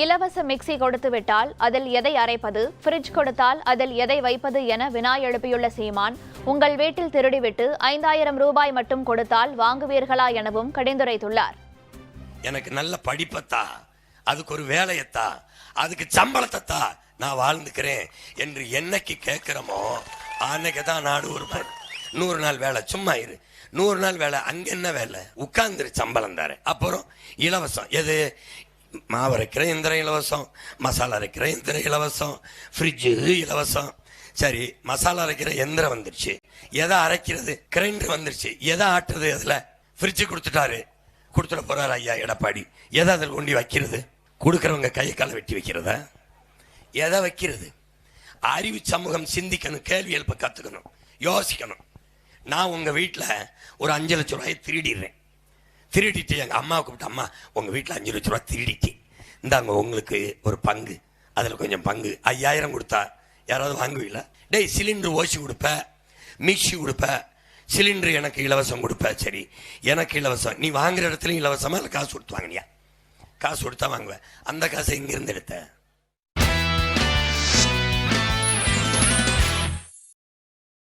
இலவச மிக்சி கொடுத்து விட்டால் அதில் எதை அரைப்பது, ஃப்ரிட்ஜ் கொடுத்தால் அதில் எதை வைப்பது என வினா எழுப்பியுள்ள சீமான், உங்கள் வீட்டில் திருடிவிட்டு 5000 ரூபாய் மட்டும் கொடுத்தால் வாங்குவீர்களா எனவும் கடிந்துரைத்துள்ளார். எனக்கு நல்ல படிப்பத்தா, அதுக்கு ஒரு வேலையத்தா, அதுக்கு சம்பளத்தா நான் வாழ்ந்துக்கிறேன் என்று என்னைக்கு கேட்கிறோமோ அன்னைக்கு தான் நாடு உருப்படும். 100 நாள் வேலை சும்மா இரு, 100 நாள் வேலை அங்க என்ன வேலை, உட்கார்ந்துரு, சம்பளம் தரேன். அப்புறம் இலவசம், எது மாவு அரைக்கிற எந்திரம் இலவசம், மசாலா அரைக்கிற எந்திரம் இலவசம், ஃப்ரிட்ஜு இலவசம். சரி, மசாலா அரைக்கிற எந்திரம் வந்துருச்சு, எதை அரைக்கிறது, கிரைண்டர் வந்துருச்சு, எதை ஆட்டுறது, அதில் ஃப்ரிட்ஜு கொடுத்துட்டாரு, கொடுத்துட போறாரு ஐயா எடப்பாடி, எதை அதில் கொண்டு வைக்கிறது, கொடுக்குறவங்க கையை காலை வெட்டி வைக்கிறதா, எதை வைக்கிறது? அறிவு சமூகம் சிந்திக்கணும், கேள்வி எழுப்ப கற்றுக்கணும், யோசிக்கணும். நான் உங்கள் வீட்டில் ஒரு 5 லட்ச ரூபாயை திருடிட்டு எங்கள் அம்மாவை கூப்பிட்டு, அம்மா உங்கள் வீட்டில் 5 லட்ச ரூபா திருடிட்டேன், இந்தாங்க உங்களுக்கு ஒரு பங்கு, அதில் கொஞ்சம் பங்கு 5000 கொடுத்தா யாராவது வாங்குவீங்களா? டேய், சிலிண்டர் ஓசி கொடுப்ப, மிக்சி கொடுப்ப, சிலிண்டர் எனக்கு இலவசம் கொடுப்ப. சரி, எனக்கு இலவசம், நீ வாங்குற இடத்துலையும் இலவசமாக இல்லை காசு கொடுத்து வாங்கினியா? காசு கொடுத்தா வாங்குவேன். அந்த காசை இங்கிருந்து எடுத்த